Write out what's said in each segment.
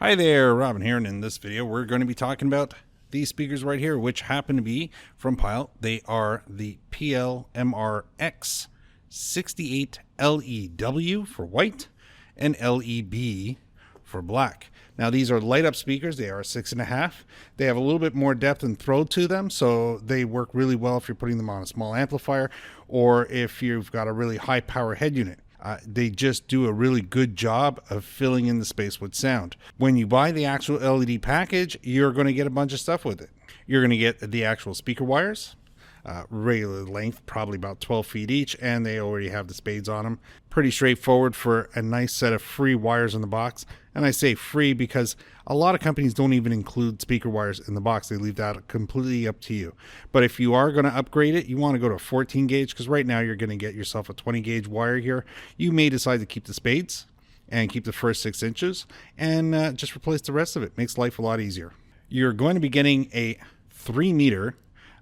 Hi there, Robin here, and in this video we're going to be talking about these speakers right here, which happen to be from Pyle. They are the PLMRX68LEW for white and LEB for black. Now these are light up speakers. They are 6.5. They have a little bit more depth and throw to them, so they work really well if you're putting them on a small amplifier or if you've got a really high power head unit. They just do a really good job of filling in the space with sound. When you buy the actual LED package, you're going to get a bunch of stuff with it. You're going to get the actual speaker wires, regular length, probably about 12 feet each, and they already have the spades on them. Pretty straightforward for a nice set of free wires in the box. And I say free because a lot of companies don't even include speaker wires in the box. They leave that completely up to you. But if you are going to upgrade it, you want to go to a 14 gauge because right now you're going to get yourself a 20 gauge wire here. You may decide to keep the spades and keep the first 6 inches and just replace the rest of it. Makes life a lot easier. You're going to be getting a 3 meter,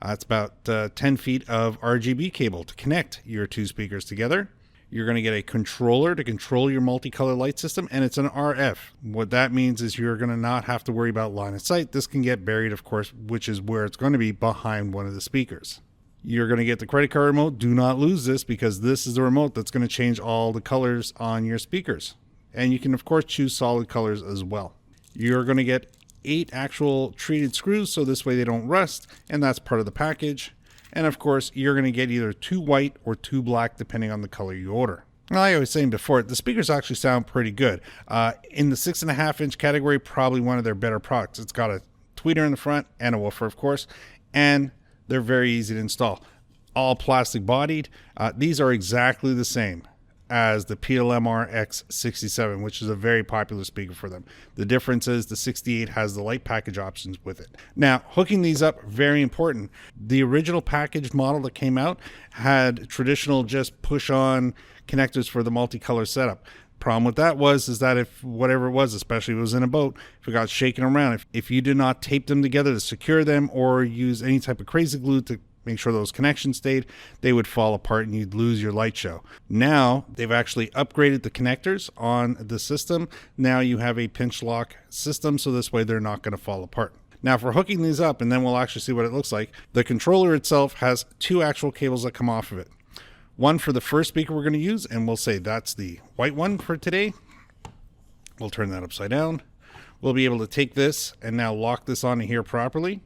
it's about 10 feet of RGB cable to connect your 2 speakers together. You're going to get a controller to control your multicolor light system, and it's an RF. What that means is you're going to not have to worry about line of sight. This can get buried, of course, which is where it's going to be behind one of the speakers. You're going to get the credit card remote. Do not lose this because this is the remote that's going to change all the colors on your speakers. And you can, of course, choose solid colors as well. You're going to get 8 actual treated screws, so this way they don't rust, and that's part of the package. And of course, you're going to get either 2 white or 2 black, depending on the color you order. Now, like I was saying before, the speakers actually sound pretty good. In the 6.5 inch category, probably one of their better products. It's got a tweeter in the front and a woofer, of course, and they're very easy to install. All plastic bodied. These are exactly the same as the PLMRX67, which is a very popular speaker for them. The difference is the 68 has the light package options with it. Now, hooking these up, very important. The original package model that came out had traditional just push-on connectors for the multicolor setup. Problem with that is that if whatever it was, especially if it was in a boat, if it got shaken around, if you did not tape them together to secure them or use any type of crazy glue to make sure those connections stayed, they would fall apart and you'd lose your light show. Now they've actually upgraded the connectors on the system. Now you have a pinch lock system, so this way they're not going to fall apart. Now for hooking these up, and then we'll actually see what it looks like, the controller itself has 2 actual cables that come off of it. One for the first speaker we're going to use, and we'll say that's the white one for today. We'll turn that upside down. We'll be able to take this and now lock this onto here properly.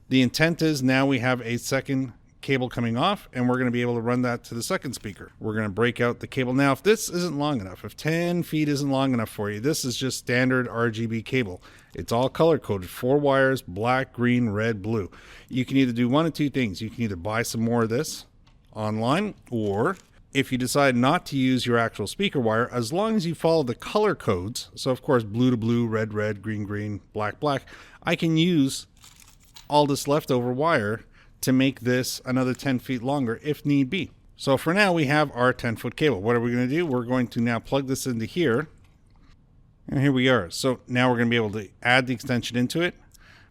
The intent is now we have a second cable coming off, and we're going to be able to run that to the second speaker. We're going to break out the cable. Now, if this isn't long enough, if 10 feet isn't long enough for you, this is just standard RGB cable. It's all color coded, 4 wires, black, green, red, blue. You can either do one of 2 things. You can either buy some more of this online, or if you decide not to use your actual speaker wire, as long as you follow the color codes, so of course blue to blue, red, red, green, green, black, black, I can use all this leftover wire to make this another 10 feet longer if need be. So for now we have our 10-foot cable. What are we going to do? We're going to now plug this into here, and here we are. So now we're going to be able to add the extension into it.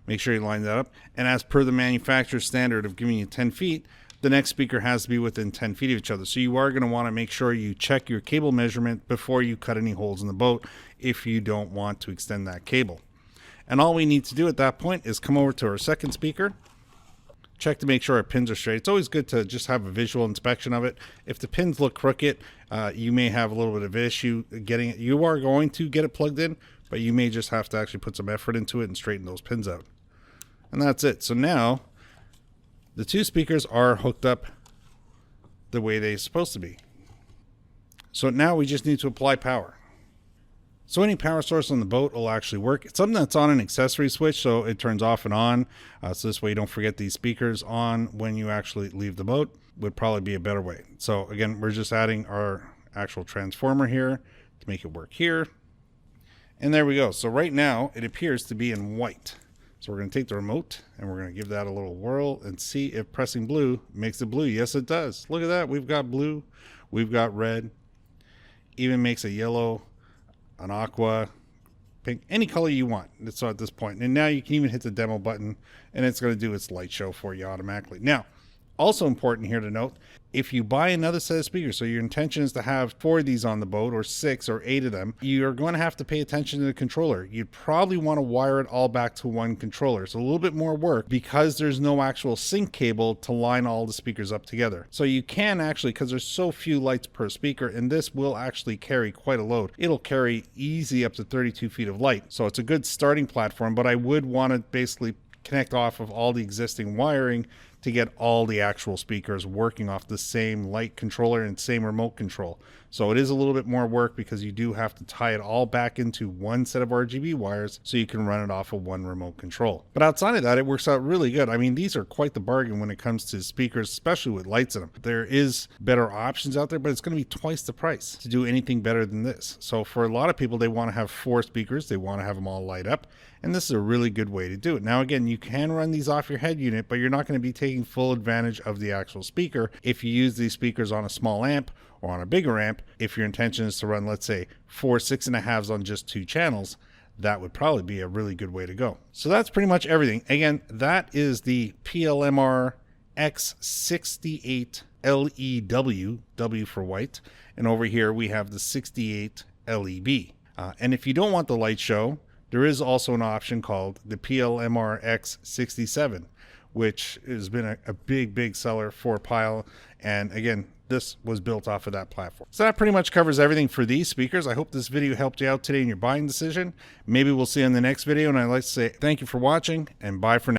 Make sure you line that up, and as per the manufacturer's standard of giving you 10 feet, the next speaker has to be within 10 feet of each other. So you are going to want to make sure you check your cable measurement before you cut any holes in the boat if you don't want to extend that cable. And all we need to do at that point is come over to our second speaker, check to make sure our pins are straight. It's always good to just have a visual inspection of it. If the pins look crooked, you may have a little bit of issue getting it. You are going to get it plugged in, but you may just have to actually put some effort into it and straighten those pins out. And that's it. So now the 2 speakers are hooked up the way they're supposed to be. So now we just need to apply power. So any power source on the boat will actually work. It's something that's on an accessory switch, so it turns off and on. So this way you don't forget these speakers on when you actually leave the boat. Would probably be a better way. So again, we're just adding our actual transformer here to make it work here. And there we go. So right now it appears to be in white. So we're going to take the remote and we're going to give that a little whirl and see if pressing blue makes it blue. Yes, it does. Look at that. We've got blue. We've got red. Even makes a yellow, an aqua, pink, any color you want. So at this point, and now you can even hit the demo button and it's going to do its light show for you automatically. Now, also important here to note, If you buy another set of speakers, so your intention is to have 4 of these on the boat, or 6 or 8 of them, you're going to have to pay attention to the controller. You'd probably want to wire it all back to one controller. It's a little bit more work because there's no actual sync cable to line all the speakers up together. So you can actually, because there's so few lights per speaker, and this will actually carry quite a load. It'll carry easy up to 32 feet of light. So it's a good starting platform, but I would want to basically connect off of all the existing wiring to get all the actual speakers working off the same light controller and same remote control. So it is a little bit more work because you do have to tie it all back into one set of RGB wires so you can run it off of one remote control. But outside of that, it works out really good. I mean, these are quite the bargain when it comes to speakers, especially with lights in them. There is better options out there, but it's going to be twice the price to do anything better than this. So for a lot of people, they want to have 4 speakers. They want to have them all light up. And this is a really good way to do it. Now, again, you can run these off your head unit, but you're not going to be taking full advantage of the actual speaker if you use these speakers on a small amp or on a bigger amp. If your intention is to run, let's say, 4 6.5s on just 2 channels, that would probably be a really good way to go. So that's pretty much everything. Again, that is the PLMRX68LEW, W for white. And over here we have the 68LEB. And if you don't want the light show, there is also an option called the PLMRX67, which has been a big seller for Pyle. And again, this was built off of that platform. So that pretty much covers everything for these speakers. I hope this video helped you out today in your buying decision. Maybe we'll see you in the next video. And I'd like to say thank you for watching and bye for now.